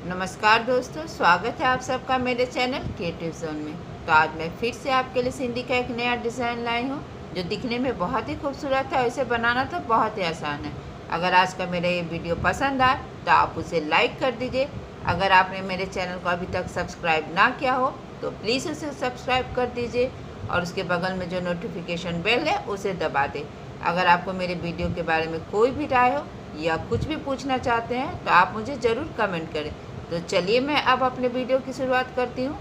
नमस्कार दोस्तों, स्वागत है आप सबका मेरे चैनल क्रिएटिव जोन में। तो आज मैं फिर से आपके लिए सिंधी का एक नया डिज़ाइन लाई हूँ जो दिखने में बहुत ही खूबसूरत है और इसे बनाना तो बहुत ही आसान है। अगर आज का मेरा ये वीडियो पसंद आए तो आप उसे लाइक कर दीजिए। अगर आपने मेरे चैनल को अभी तक सब्सक्राइब ना किया हो तो प्लीज़ उसे सब्सक्राइब कर दीजिए और उसके बगल में जो नोटिफिकेशन बेल है उसे दबा दें। अगर आपको मेरे वीडियो के बारे में कोई भी राय हो या कुछ भी पूछना चाहते हैं तो आप मुझे ज़रूर कमेंट करें। तो चलिए मैं अब अपने वीडियो की शुरुआत करती हूँ।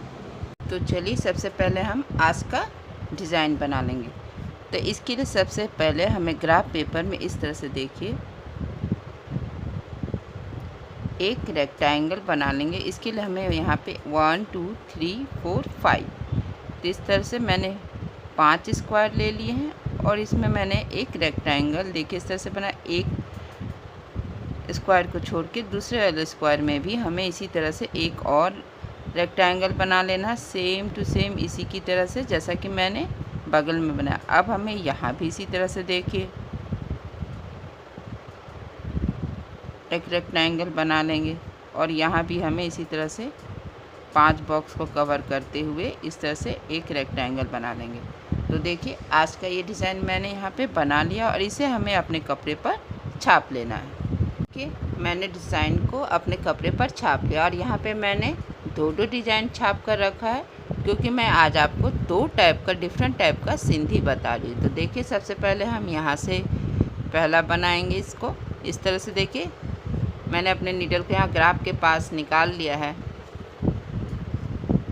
तो चलिए सबसे पहले हम आज का डिज़ाइन बना लेंगे। तो इसके लिए सबसे पहले हमें ग्राफ पेपर में इस तरह से देखिए एक रेक्टेंगल बना लेंगे। इसके लिए हमें यहाँ पे 1 2 3 4 5 तो इस तरह से मैंने 5 स्क्वायर ले लिए हैं और इसमें मैंने एक रेक्टेंगल देखिए इस तरह से बना। एक स्क्वायर को छोड़ के दूसरे वाले स्क्वायर में भी हमें इसी तरह से एक और रेक्टेंगल बना लेना, सेम टू सेम इसी की तरह से जैसा कि मैंने बगल में बनाया। अब हमें यहाँ भी इसी तरह से देखिए एक रेक्टेंगल बना लेंगे और यहाँ भी हमें इसी तरह से 5 बॉक्स को कवर करते हुए इस तरह से एक रेक्टेंगल बना लेंगे। तो देखिए आज का ये डिज़ाइन मैंने यहाँ पे बना लिया और इसे हमें अपने कपड़े पर छाप लेना है। कि मैंने डिज़ाइन को अपने कपड़े पर छाप लिया और यहाँ पे मैंने दो डिज़ाइन छाप कर रखा है क्योंकि मैं आज आपको डिफरेंट टाइप का सिंधी बता रही हूँ। तो देखिए सबसे पहले हम यहाँ से पहला बनाएंगे। इसको इस तरह से देखिए मैंने अपने नीडल को यहाँ ग्राफ के पास निकाल लिया है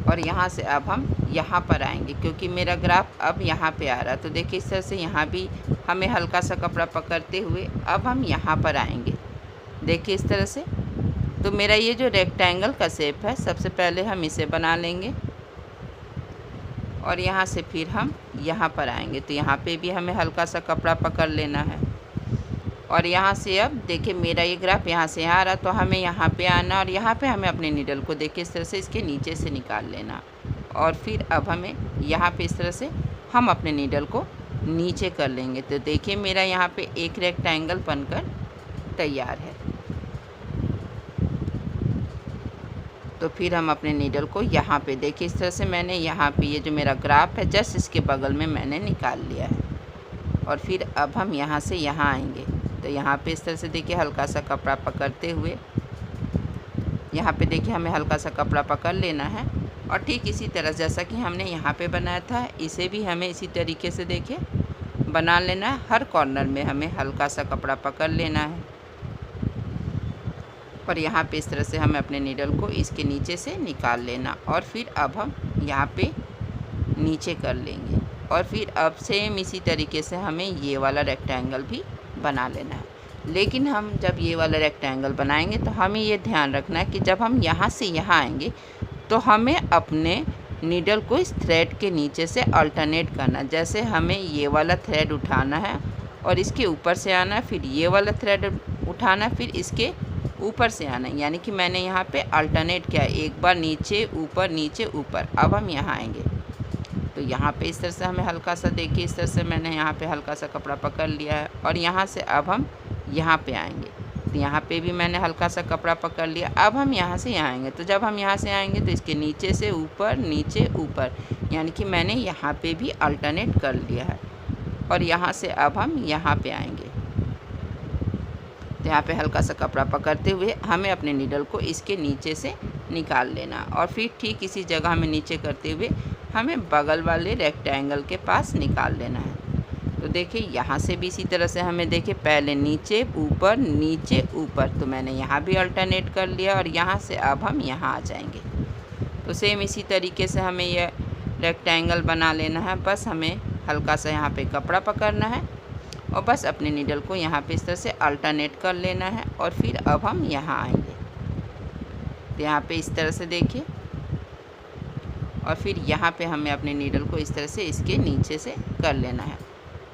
और यहाँ से अब हम यहाँ पर आएंगे क्योंकि मेरा ग्राफ अब यहाँ पे आ रहा है। तो देखिए इस तरह से यहाँ भी हमें हल्का सा कपड़ा पकड़ते हुए अब हम यहाँ पर आएंगे। देखिए इस तरह से। तो मेरा ये जो रेक्टेंगल का शेप है सबसे पहले हम इसे बना लेंगे और यहाँ से फिर हम यहाँ पर आएंगे। तो यहाँ पे भी हमें हल्का सा कपड़ा पकड़ लेना है और यहाँ से अब देखिए मेरा ये ग्राफ यहाँ से यहाँ आ रहा तो हमें यहाँ पे आना और यहाँ पे हमें अपने नीडल को देखिए इस तरह से इसके नीचे से निकाल लेना और फिर अब हमें यहाँ पे इस तरह से हम अपने नीडल को नीचे कर लेंगे। तो देखिए मेरा यहाँ पे एक रेक्टेंगल बनकर तैयार है। तो फिर हम अपने नीडल को यहाँ पे देखिए इस तरह से मैंने यहाँ पे ये जो मेरा ग्राफ है जस्ट इसके बगल में मैंने निकाल लिया है और फिर अब हम यहाँ से यहाँ आएंगे। तो यहाँ पे इस तरह से देखिए हल्का सा कपड़ा पकड़ते हुए यहाँ पे देखिए हमें हल्का सा कपड़ा पकड़ लेना है और ठीक इसी तरह जैसा कि हमने यहाँ पे बनाया था इसे भी हमें इसी तरीके से देखिए बना लेना है। हर कॉर्नर में हमें हल्का सा कपड़ा पकड़ लेना है और यहाँ पे इस तरह से हमें अपने नीडल को इसके नीचे से निकाल लेना और फिर अब हम यहाँ पे नीचे कर लेंगे और फिर अब सेम इसी तरीके से हमें ये वाला रेक्टेंगल भी बना लेना है। लेकिन हम जब ये वाला रेक्टेंगल बनाएंगे तो हमें ये ध्यान रखना है कि जब हम यहाँ से यहाँ आएंगे तो हमें अपने नीडल को इस थ्रेड के नीचे से अल्टरनेट करना। जैसे हमें ये वाला थ्रेड उठाना है और इसके ऊपर से आना है, फिर ये वाला थ्रेड उठाना है, फिर इसके ऊपर से आना, यानी कि मैंने यहाँ पे अल्टरनेट किया, एक बार नीचे ऊपर नीचे ऊपर। अब हम यहाँ आएंगे तो यहाँ पे इस तरह से हमें हल्का सा देखिए इस तरह से मैंने यहाँ पे हल्का सा कपड़ा पकड़ लिया है और यहाँ से अब हम यहाँ पे आएंगे। तो यहाँ पे भी मैंने हल्का सा कपड़ा पकड़ लिया। अब हम यहाँ से यहाँ आएंगे। तो जब हम यहाँ से आएंगे तो इसके नीचे से ऊपर नीचे ऊपर, यानी कि मैंने यहाँ पे भी अल्टरनेट कर लिया है और यहाँ से अब हम यहाँ पे आएंगे। तो यहाँ पे हल्का सा कपड़ा पकड़ते हुए हमें अपने नीडल को इसके नीचे से निकाल लेना और फिर ठीक इसी जगह में नीचे करते हुए हमें बगल वाले रेक्टेंगल के पास निकाल लेना है। तो देखिए यहाँ से भी इसी तरह से हमें देखिए पहले नीचे ऊपर, तो मैंने यहाँ भी अल्टरनेट कर लिया और यहाँ से अब हम यहाँ आ जाएंगे। तो सेम इसी तरीके से हमें यह रेक्टेंगल बना लेना है। बस हमें हल्का सा यहाँ पे कपड़ा पकड़ना है और बस अपने नीडल को यहाँ पे इस तरह से अल्टरनेट कर लेना है और फिर अब हम यहाँ आएंगे। तो यहाँ पे इस तरह से देखिए और फिर यहाँ पे हमें अपने नीडल को इस तरह से इसके नीचे से कर लेना है।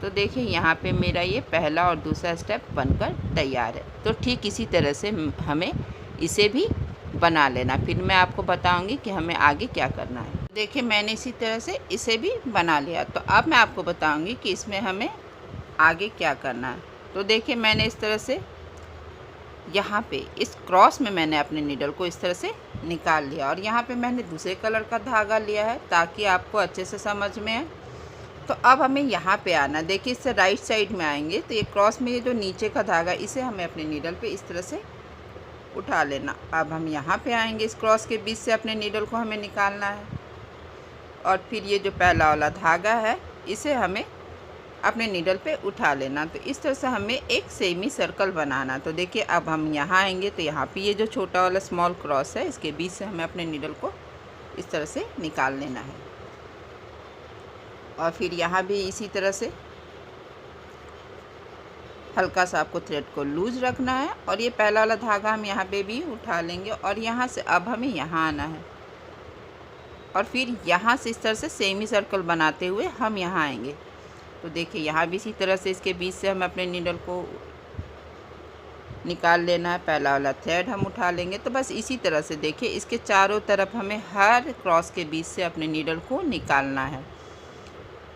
तो देखिए यहाँ पे मेरा ये पहला और दूसरा स्टेप बनकर तैयार है। तो ठीक इसी तरह से हमें इसे भी बना लेना, फिर मैं आपको बताऊँगी कि हमें आगे क्या करना है। देखिए मैंने इसी तरह से इसे भी बना लिया। तो अब मैं आपको बताऊँगी कि इसमें हमें आगे क्या करना है। तो देखिए मैंने इस तरह से यहाँ पे इस क्रॉस में मैंने अपने नीडल को इस तरह से निकाल लिया और यहाँ पे मैंने दूसरे कलर का धागा लिया है ताकि आपको अच्छे से समझ में आए। तो अब हमें यहाँ पे आना, देखिए इससे राइट साइड में आएंगे तो ये क्रॉस में ये जो नीचे का धागा इसे हमें अपने नीडल पे इस तरह से उठा लेना। अब हम यहाँ पे आएंगे, इस क्रॉस के बीच से अपने नीडल को हमें निकालना है और फिर ये जो पहला वाला धागा है इसे हमें अपने नीडल पे उठा लेना। तो इस तरह से हमें एक सेमी सर्कल बनाना। तो देखिए अब हम यहाँ आएंगे तो यहाँ पे ये जो छोटा वाला स्मॉल क्रॉस है इसके बीच से हमें अपने नीडल को इस तरह से निकाल लेना है और फिर यहाँ भी इसी तरह से हल्का सा आपको थ्रेड को लूज रखना है और ये पहला वाला धागा हम यहाँ पे भी उठा लेंगे और यहाँ से अब हमें यहाँ आना है और फिर यहाँ से इस तरह से सेमी सर्कल बनाते हुए हम यहाँ आएंगे। तो देखिए यहाँ भी इसी तरह से इसके बीच से हम अपने नीडल को निकाल लेना है, पहला वाला थ्रेड हम उठा लेंगे। तो बस इसी तरह से देखिए इसके चारों तरफ हमें हर क्रॉस के बीच से अपने नीडल को निकालना है।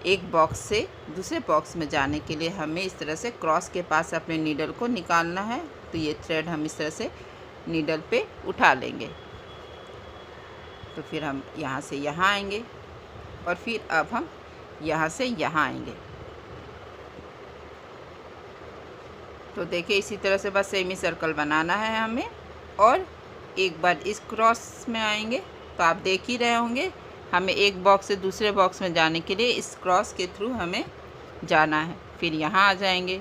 एक बॉक्स से दूसरे बॉक्स में जाने के लिए हमें इस तरह से क्रॉस के पास अपने नीडल को निकालना है। तो ये थ्रेड हम इस तरह से नीडल पे उठा लेंगे। तो फिर हम यहाँ से यहाँ आएंगे और फिर अब हम यहाँ से यहाँ आएंगे। तो देखिए इसी तरह से बस सेमी सर्कल बनाना है हमें और एक बार इस क्रॉस में आएंगे। तो आप देख ही रहे होंगे हमें एक बॉक्स से दूसरे बॉक्स में जाने के लिए इस क्रॉस के थ्रू हमें जाना है। फिर यहाँ आ जाएंगे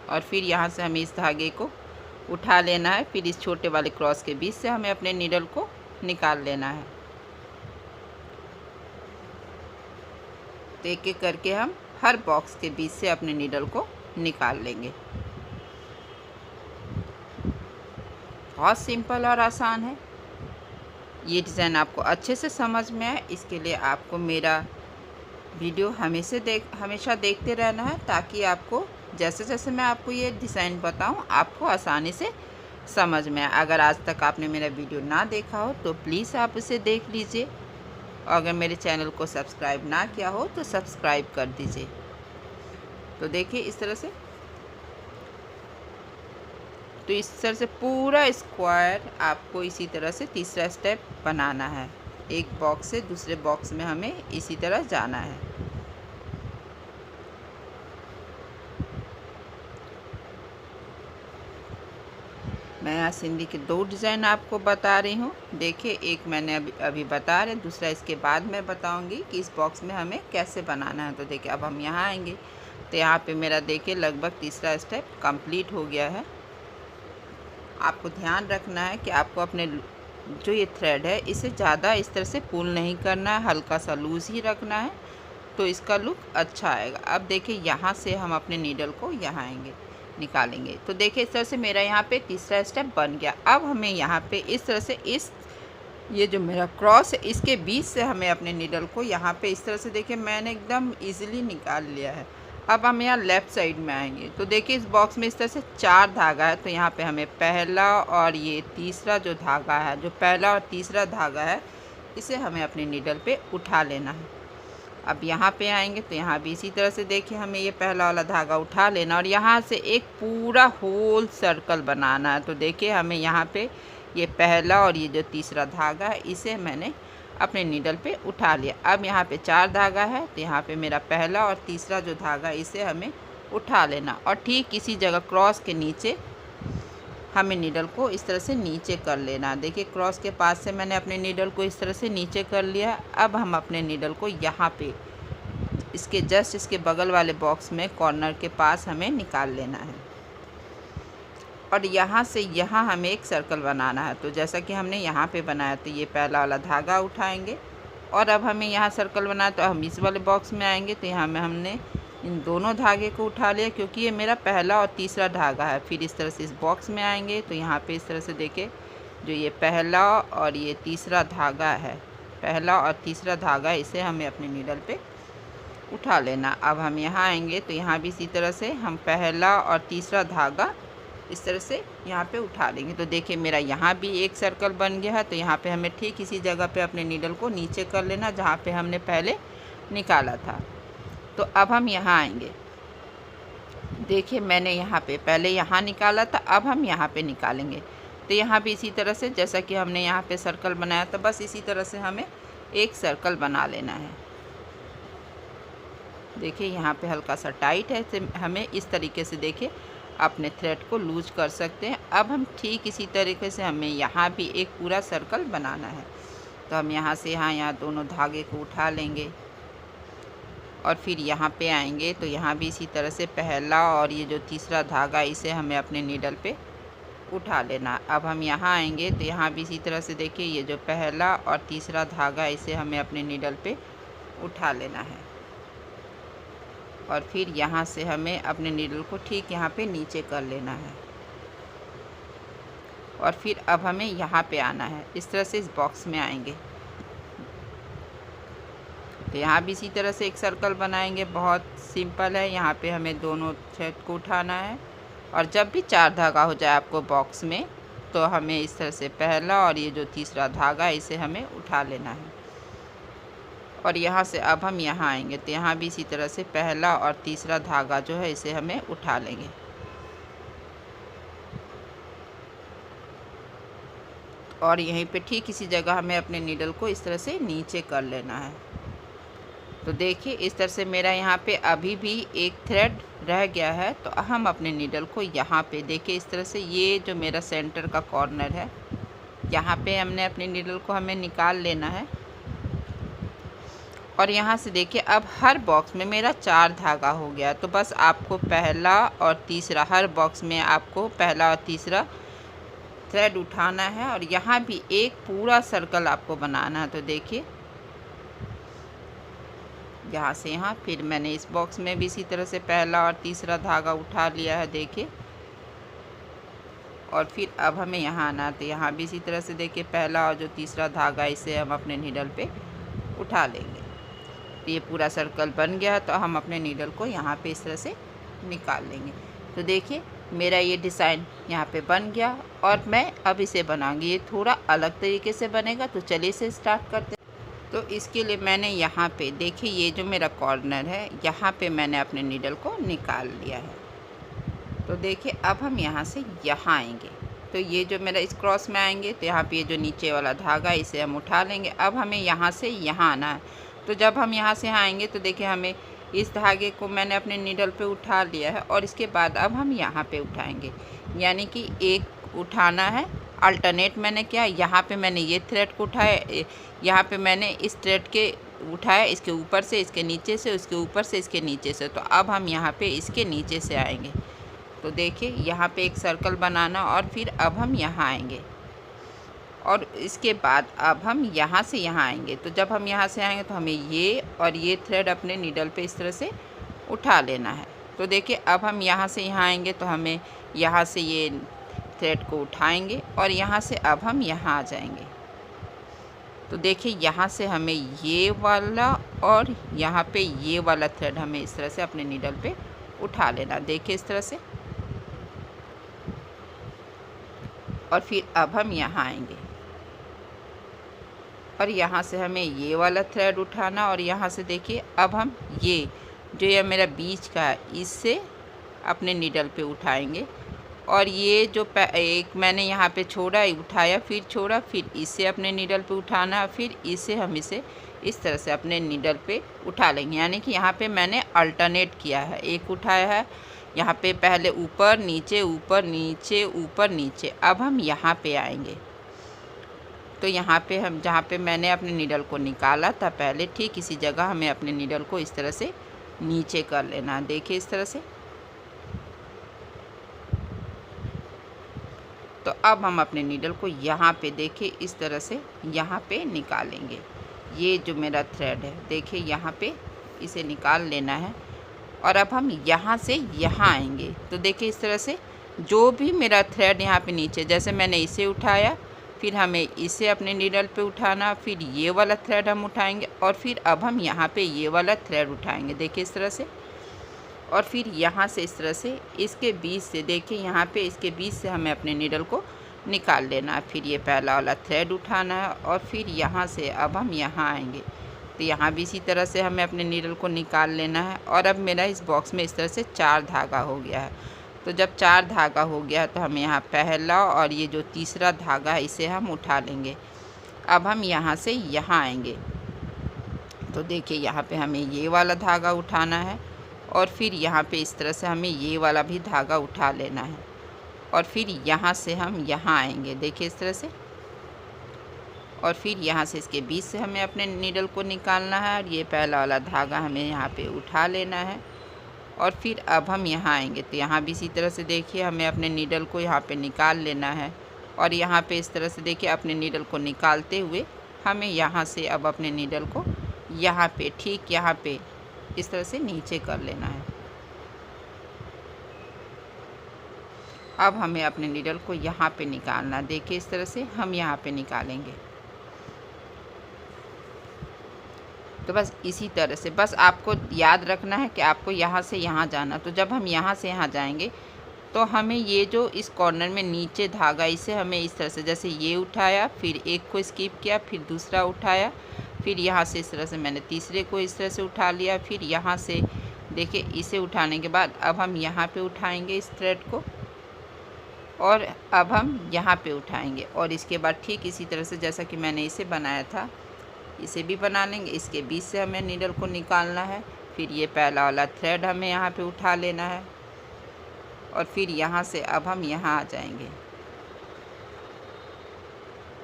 और फिर यहाँ से हमें इस धागे को उठा लेना है। फिर इस छोटे वाले क्रॉस के बीच से हमें अपने नीडल को निकाल लेना है। तो एक एक करके हम हर बॉक्स के बीच से अपने नीडल को निकाल लेंगे। बहुत सिंपल और आसान है। ये डिज़ाइन आपको अच्छे से समझ में आए इसके लिए आपको मेरा वीडियो हमेशा देखते रहना है ताकि आपको जैसे जैसे मैं आपको ये डिज़ाइन बताऊं आपको आसानी से समझ में आए। अगर आज तक आपने मेरा वीडियो ना देखा हो तो प्लीज़ आप इसे देख लीजिए और अगर मेरे चैनल को सब्सक्राइब ना किया हो तो सब्सक्राइब कर दीजिए। तो देखिए इस तरह से, तो इस तरह से पूरा स्क्वायर आपको इसी तरह से तीसरा स्टेप बनाना है। एक बॉक्स से दूसरे बॉक्स में हमें इसी तरह जाना है। मैं यहाँ सिंधी के दो डिज़ाइन आपको बता रही हूँ। देखिए एक मैंने अभी बता रहे, दूसरा इसके बाद मैं बताऊँगी कि इस बॉक्स में हमें कैसे बनाना है। तो देखिए अब हम यहाँ आएंगे तो यहाँ पे मेरा देखिए लगभग तीसरा स्टेप कंप्लीट हो गया है। आपको ध्यान रखना है कि आपको अपने जो ये थ्रेड है इसे ज़्यादा इस तरह से पुल नहीं करना है, हल्का सा लूज़ ही रखना है तो इसका लुक अच्छा आएगा। अब देखिए यहाँ से हम अपने नीडल को यहाँ आएंगे निकालेंगे। तो देखिए इस तरह से मेरा यहाँ पे तीसरा स्टेप बन गया। अब हमें यहाँ पे इस तरह से ये जो मेरा क्रॉस है इसके बीच से हमें अपने नीडल को यहाँ पे इस तरह से देखिए मैंने एकदम ईज़िली निकाल लिया है। अब हम यहाँ लेफ़्ट साइड में आएंगे तो देखिए इस बॉक्स में इस तरह से 4 धागा है। तो यहाँ पे हमें पहला और ये तीसरा जो धागा है, जो पहला और तीसरा धागा है इसे हमें अपने नीडल पे उठा लेना है। अब यहाँ पे आएंगे तो यहाँ भी इसी तरह से देखिए हमें ये पहला वाला धागा उठा लेना और यहाँ से एक पूरा होल सर्कल बनाना है। तो देखिए हमें यहाँ पे ये पहला और ये जो तीसरा धागा है इसे मैंने अपने नीडल पे उठा लिया। अब यहाँ पे 4 धागा है तो यहाँ पे मेरा पहला और तीसरा जो धागा इसे हमें उठा लेना और ठीक इसी जगह क्रॉस के नीचे हमें नीडल को इस तरह से नीचे कर लेना। देखिए क्रॉस के पास से मैंने अपने नीडल को इस तरह से नीचे कर लिया। अब हम अपने नीडल को यहाँ पे इसके जस्ट इसके बगल वाले बॉक्स में कॉर्नर के पास हमें निकाल लेना है और यहाँ से यहाँ हमें एक सर्कल बनाना है। तो जैसा कि हमने यहाँ पे बनाया तो ये पहला वाला धागा उठाएंगे और अब हमें यहाँ सर्कल बनाया तो हम इस वाले बॉक्स में आएंगे तो यहाँ में हमने इन दोनों धागे को उठा लिया क्योंकि ये मेरा पहला और तीसरा धागा है। फिर इस तरह से इस बॉक्स में आएंगे तो यहाँ पे इस तरह से देखिए जो ये पहला और ये तीसरा धागा है, पहला और तीसरा धागा इसे हमें अपने नीडल पे उठा लेना। अब हम यहाँ आएंगे तो यहाँ भी इसी तरह से हम पहला और तीसरा धागा इस तरह से यहाँ पे उठा लेंगे। तो देखिए मेरा यहाँ भी एक सर्कल बन गया है। तो यहाँ पे हमें ठीक इसी जगह पे अपने नीडल को नीचे कर लेना जहाँ पे हमने पहले निकाला था। तो अब हम यहाँ आएंगे देखिए मैंने यहाँ पे पहले यहाँ निकाला था, अब हम यहाँ पे निकालेंगे। तो यहाँ भी इसी तरह से जैसा कि हमने यहाँ पे सर्कल बनाया था, बस इसी तरह से हमें एक सर्कल बना लेना है। देखिए यहाँ पे हल्का सा टाइट है, तो हमें इस तरीके से देखिए अपने थ्रेड को लूज कर सकते हैं। अब हम ठीक इसी तरीके से हमें यहाँ भी एक पूरा सर्कल बनाना है। तो हम यहाँ से यहाँ दोनों धागे को उठा लेंगे और फिर यहाँ पे आएंगे। तो यहाँ भी इसी तरह से पहला और ये जो तीसरा धागा, इसे हमें अपने नीडल पे उठा लेना। अब हम यहाँ आएंगे तो यहाँ भी इसी तरह से देखिए ये जो पहला और तीसरा धागा, इसे हमें अपने नीडल पे उठा लेना है। और फिर यहाँ से हमें अपने नीडल को ठीक यहाँ पे नीचे कर लेना है। और फिर अब हमें यहाँ पे आना है, इस तरह से इस बॉक्स में आएंगे। तो यहाँ भी इसी तरह से एक सर्कल बनाएंगे, बहुत सिंपल है। यहाँ पे हमें दोनों थ्रेड को उठाना है और जब भी 4 धागा हो जाए आपको बॉक्स में, तो हमें इस तरह से पहला और ये जो तीसरा धागा, इसे हमें उठा लेना है। और यहाँ से अब हम यहाँ आएंगे तो यहाँ भी इसी तरह से पहला और तीसरा धागा जो है, इसे हमें उठा लेंगे। और यहीं पे ठीक इसी जगह हमें अपने नीडल को इस तरह से नीचे कर लेना है। तो देखिए इस तरह से मेरा यहाँ पे अभी भी एक थ्रेड रह गया है। तो हम अपने नीडल को यहाँ पे देखिए इस तरह से, ये जो मेरा सेंटर का कॉर्नर है, यहाँ पे हमने अपने नीडल को हमें निकाल लेना है। और यहाँ से देखिए अब हर बॉक्स में मेरा 4 धागा हो गया। तो बस आपको पहला और तीसरा, हर बॉक्स में आपको पहला और तीसरा थ्रेड उठाना है और यहाँ भी एक पूरा सर्कल आपको बनाना है। तो देखिए यहाँ से यहाँ, फिर मैंने इस बॉक्स में भी इसी तरह से पहला और तीसरा धागा उठा लिया है, देखिए। और फिर अब हमें यहाँ आना है। तो यहाँ भी इसी तरह से देखिए पहला और जो तीसरा धागा, इसे हम अपने नीडल पे उठा लेंगे। तो ये पूरा सर्कल बन गया। तो हम अपने नीडल को यहाँ पे इस तरह से निकाल लेंगे। तो देखिए मेरा ये डिज़ाइन यहाँ पे बन गया और मैं अब इसे बनाऊंगी। ये थोड़ा अलग तरीके से बनेगा। तो चलिए इसे स्टार्ट करते हैं। तो इसके लिए मैंने यहाँ पे देखिए ये जो मेरा कॉर्नर है, यहाँ पे मैंने अपने नीडल को निकाल लिया है। तो देखिए अब हम यहाँ से यहाँ आएंगे। तो ये जो मेरा इस क्रॉस में आएंगे तो यहाँ पे ये जो नीचे वाला धागा, इसे हम उठा लेंगे। अब हमें यहाँ से यहाँ आना है। तो जब हम यहाँ से यहाँ आएंगे तो देखिए हमें इस धागे को मैंने अपने नीडल पे उठा लिया है और इसके बाद अब हम यहाँ पे उठाएंगे, यानी कि एक उठाना है। अल्टरनेट मैंने किया, यहाँ पे मैंने ये थ्रेड को उठाया, यहाँ पे मैंने इस थ्रेड के उठाया, इसके ऊपर से, इसके नीचे से, उसके ऊपर से, इसके नीचे से। तो अब हम यहाँ पे इसके नीचे से आएंगे। तो देखिए यहाँ पे एक सर्कल बनाना और फिर अब हम यहाँ आएंगे और इसके बाद अब हम यहाँ से यहाँ आएंगे। तो जब हम यहाँ से आएंगे तो हमें ये और ये थ्रेड अपने नीडल पे इस तरह से उठा लेना है। तो देखिए अब हम यहाँ से यहाँ आएंगे तो हमें यहाँ से ये थ्रेड को उठाएंगे और यहाँ से अब हम यहाँ आ जाएंगे। तो देखिए यहाँ से हमें ये वाला और यहाँ पे ये वाला थ्रेड हमें इस तरह से अपने नीडल पे उठा लेना, देखिए इस तरह से। और फिर अब हम यहाँ आएंगे और यहाँ से हमें ये वाला थ्रेड उठाना और यहाँ से देखिए अब हम ये जो ये मेरा बीच का है, इससे अपने नीडल पे उठाएंगे। और ये जो एक मैंने यहाँ पे छोड़ा, उठाया, फिर छोड़ा, फिर इसे अपने नीडल पे उठाना, फिर इसे हम इसे इस तरह से अपने नीडल पे उठा लेंगे। यानी कि यहाँ पे मैंने अल्टरनेट किया है, एक उठाया है यहाँ पे, पहले ऊपर नीचे, ऊपर नीचे, ऊपर नीचे। अब हम यहाँ पे आएंगे तो यहाँ पे हम जहाँ पे मैंने अपने नीडल को निकाला था पहले, ठीक इसी जगह हमें अपने नीडल को इस तरह से नीचे कर लेना, देखिए इस तरह से। तो अब हम अपने नीडल को यहाँ पे देखिए इस तरह से यहाँ पे निकालेंगे। ये जो मेरा थ्रेड है देखिए यहाँ पे इसे निकाल लेना है और अब हम यहाँ से यहाँ आएंगे। तो देखिए इस तरह से जो भी मेरा थ्रेड यहाँ पे नीचे, जैसे मैंने इसे उठाया, फिर हमें इसे अपने नीडल पे उठाना, फिर ये वाला थ्रेड हम उठाएंगे और फिर अब हम यहाँ पे ये वाला थ्रेड उठाएंगे, देखिए इस तरह से। और फिर यहाँ से इस तरह से इसके बीच से देखिए यहाँ पे इसके बीच से हमें अपने नीडल को निकाल लेना है। फिर ये पहला वाला थ्रेड उठाना है और फिर यहाँ से अब हम यहाँ आएंगे तो यहाँ भी इसी तरह से हमें अपने नीडल को निकाल लेना है। और अब मेरा इस बॉक्स में इस तरह से 4 धागा हो गया है। तो जब 4 धागा हो गया तो हम यहाँ पहला और ये जो तीसरा धागा है इसे हम उठा लेंगे। अब हम यहाँ से यहाँ आएंगे। तो देखिए यहाँ पे हमें ये वाला धागा उठाना है और फिर यहाँ पे इस तरह से हमें ये वाला भी धागा उठा लेना है और फिर यहाँ से हम यहाँ आएंगे, देखिए इस तरह से। और फिर यहाँ से इसके बीच से हमें अपने नीडल को निकालना है और ये पहला वाला धागा हमें यहाँ पे उठा लेना है और फिर अब हम यहाँ आएंगे। तो यहाँ भी इसी तरह से देखिए हमें अपने नीडल को यहाँ पे निकाल लेना है और यहाँ पे इस तरह से देखिए अपने नीडल को निकालते हुए हमें यहाँ से अब अपने नीडल को यहाँ पे ठीक यहाँ पे इस तरह से नीचे कर लेना है। अब हमें अपने नीडल को यहाँ पे निकालना, देखिए इस तरह से हम यहाँ पे निकालेंगे। तो बस इसी तरह से बस आपको याद रखना है कि आपको यहाँ से यहाँ जाना। तो जब हम यहाँ से यहाँ जाएंगे तो हमें ये जो इस कॉर्नर में नीचे धागा इसे हमें इस तरह से, जैसे ये उठाया फिर एक को स्किप किया फिर दूसरा उठाया, फिर यहाँ से इस तरह से मैंने तीसरे को इस तरह से उठा लिया, फिर यहाँ से देखिए इसे उठाने के बाद अब हम यहाँ पे उठाएंगे इस थ्रेड को और अब हम यहाँ पे उठाएंगे और इसके बाद ठीक इसी तरह से जैसा कि मैंने इसे बनाया था इसे भी बना लेंगे। इसके बीच से हमें नीडल को निकालना है, फिर ये पहला वाला थ्रेड हमें यहाँ पे उठा लेना है और फिर यहाँ से अब हम यहाँ आ जाएंगे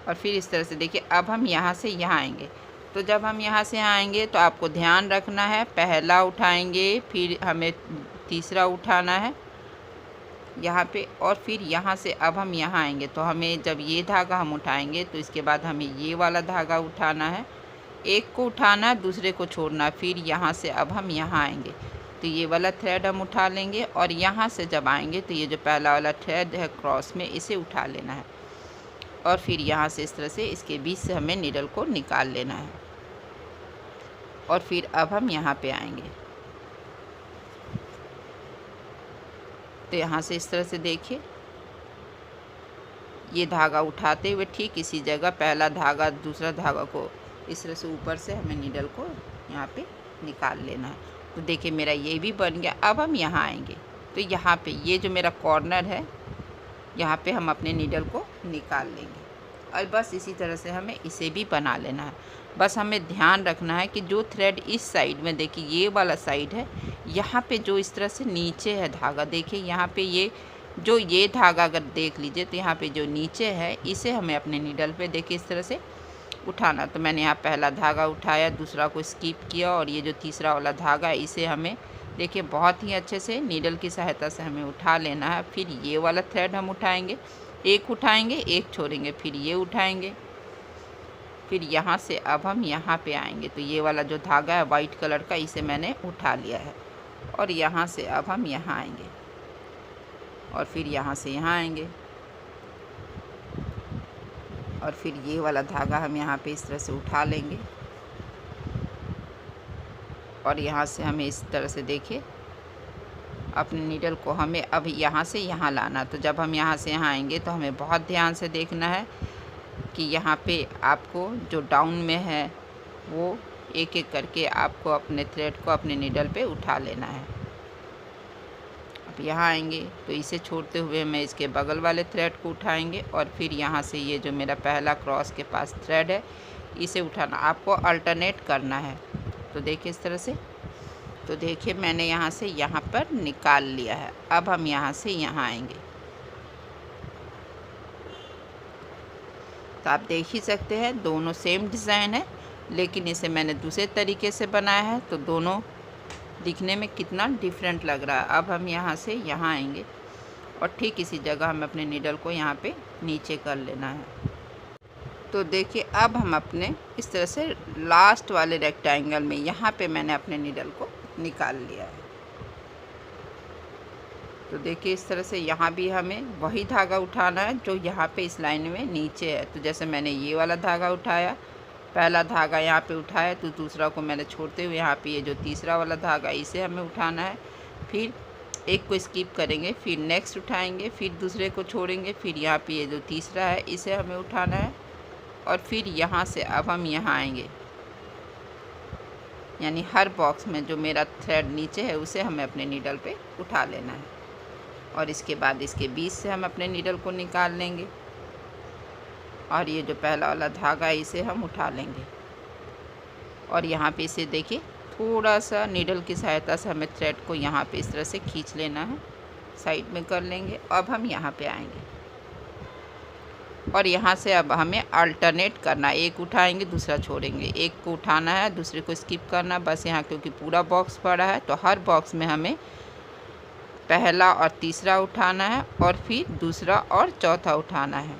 और फिर इस तरह से देखिए अब हम यहाँ से यहाँ आएंगे। तो जब हम यहाँ से आएंगे तो आपको ध्यान रखना है, पहला उठाएंगे फिर हमें तीसरा उठाना है यहाँ पे और फिर यहाँ से अब हम यहाँ आएंगे। तो हमें जब ये धागा हम उठाएंगे तो इसके बाद हमें ये वाला धागा उठाना है, एक को उठाना है दूसरे को छोड़ना, फिर यहाँ से अब हम यहाँ आएंगे तो ये वाला थ्रेड हम उठा लेंगे और यहाँ से जब आएंगे तो ये जो पहला वाला थ्रेड है क्रॉस में इसे उठा लेना है और फिर यहाँ से इस तरह से इसके बीच से हमें नीडल को निकाल लेना है और फिर अब हम यहाँ पे आएंगे। तो यहाँ से इस तरह से देखिए ये धागा उठाते हुए ठीक इसी जगह पहला धागा दूसरा धागा को इस तरह से ऊपर से हमें नीडल को यहाँ पे निकाल लेना है। तो देखिए मेरा ये भी बन गया। अब हम यहाँ आएंगे तो यहाँ पे ये जो मेरा कॉर्नर है यहाँ पे हम अपने नीडल को निकाल लेंगे और बस इसी तरह से हमें इसे भी बना लेना है। बस हमें ध्यान रखना है कि जो थ्रेड इस साइड में देखिए ये वाला साइड है यहाँ पे जो इस तरह से नीचे है धागा, देखिए यहाँ पे ये जो ये धागा अगर देख लीजिए तो यहाँ पे जो नीचे है इसे हमें अपने नीडल पे देखिए इस तरह से उठाना। तो मैंने यहाँ पहला धागा उठाया, दूसरा को स्किप किया और ये जो तीसरा वाला धागा है इसे हमें देखिए बहुत ही अच्छे से नीडल की सहायता से हमें उठा लेना है। फिर ये वाला थ्रेड हम उठाएंगे, एक उठाएंगे एक छोड़ेंगे, फिर ये उठाएंगे, फिर यहाँ से अब हम यहाँ पे आएंगे। तो ये वाला जो धागा है वाइट कलर का इसे मैंने उठा लिया है और यहाँ से अब हम यहाँ आएंगे और फिर यहाँ से यहाँ आएंगे और फिर ये वाला धागा हम यहाँ पे इस तरह से उठा लेंगे और यहाँ से हमें इस तरह से देखिए अपने नीडल को हमें अब यहाँ से यहाँ लाना। तो जब हम यहाँ से यहाँ आएंगे तो हमें बहुत ध्यान से देखना है कि यहाँ पे आपको जो डाउन में है वो एक एक करके आपको अपने थ्रेड को अपने नीडल पे उठा लेना है। अब यहाँ आएंगे तो इसे छोड़ते हुए मैं इसके बगल वाले थ्रेड को उठाएंगे और फिर यहाँ से ये जो मेरा पहला क्रॉस के पास थ्रेड है इसे उठाना, आपको अल्टरनेट करना है। तो देखिए इस तरह से, तो देखिए मैंने यहाँ से यहाँ पर निकाल लिया है। अब हम यहाँ से यहाँ आएंगे तो आप देख ही सकते हैं दोनों सेम डिज़ाइन है लेकिन इसे मैंने दूसरे तरीके से बनाया है तो दोनों दिखने में कितना डिफरेंट लग रहा है। अब हम यहाँ से यहाँ आएंगे और ठीक इसी जगह हम अपने नीडल को यहाँ पे नीचे कर लेना है। तो देखिए अब हम अपने इस तरह से लास्ट वाले रेक्टेंगल में यहाँ पे मैंने अपने नीडल को निकाल लिया है। तो देखिए इस तरह से यहाँ भी हमें वही धागा उठाना है जो यहाँ पे इस लाइन में नीचे है। तो जैसे मैंने ये वाला धागा उठाया, पहला धागा यहाँ पे उठाया तो दूसरा को मैंने छोड़ते हुए यहाँ पे ये जो तीसरा वाला धागा इसे हमें उठाना है, फिर एक को स्किप करेंगे, फिर नेक्स्ट उठाएंगे, फिर दूसरे को छोड़ेंगे, फिर यहाँ पे ये जो तीसरा है इसे हमें उठाना है और फिर यहाँ से अब हम यहाँ आएंगे यानी हर बॉक्स में जो मेरा थ्रेड नीचे है उसे हमें अपने नीडल पे उठा लेना है और इसके बाद इसके बीच से हम अपने नीडल को निकाल लेंगे और ये जो पहला वाला धागा है इसे हम उठा लेंगे और यहाँ पे इसे देखिए थोड़ा सा नीडल की सहायता से हमें थ्रेड को यहाँ पे इस तरह से खींच लेना है, साइड में कर लेंगे। अब हम यहाँ पे आएंगे और यहाँ से अब हमें अल्टरनेट करना है, एक उठाएंगे दूसरा छोड़ेंगे, एक को उठाना है दूसरे को स्किप करना। बस यहाँ क्योंकि पूरा बॉक्स पड़ा है तो हर बॉक्स में हमें पहला और तीसरा उठाना है और फिर दूसरा और चौथा उठाना है।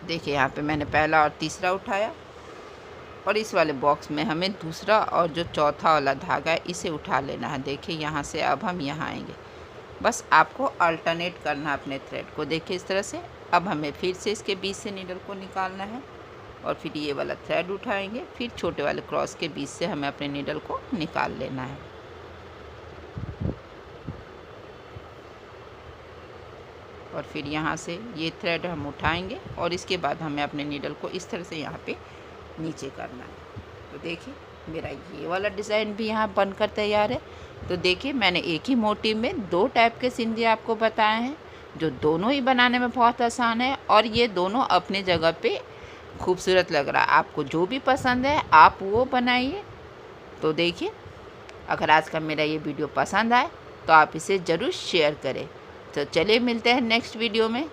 देखिए यहाँ पे मैंने पहला और तीसरा उठाया और इस वाले बॉक्स में हमें दूसरा और जो चौथा वाला धागा है इसे उठा लेना है। देखिए यहाँ से अब हम यहाँ आएंगे, बस आपको अल्टरनेट करना है अपने थ्रेड को। देखिए इस तरह से। अब हमें फिर से इसके बीच से नीडल को निकालना है और फिर ये वाला थ्रेड उठाएंगे, फिर छोटे वाले क्रॉस के बीच से हमें अपने नीडल को निकाल लेना है। और फिर यहाँ से ये थ्रेड हम उठाएंगे और इसके बाद हमें अपने नीडल को इस तरह से यहाँ पे नीचे करना है। तो देखिए मेरा ये वाला डिज़ाइन भी यहाँ बनकर तैयार है। तो देखिए मैंने एक ही मोटिव में दो टाइप के सिंधी आपको बताए हैं जो दोनों ही बनाने में बहुत आसान है और ये दोनों अपने जगह पे खूबसूरत लग रहा है। आपको जो भी पसंद है आप वो बनाइए। तो देखिए अगर आज का मेरा ये वीडियो पसंद आए तो आप इसे ज़रूर शेयर करें। तो चलिए मिलते हैं नेक्स्ट वीडियो में।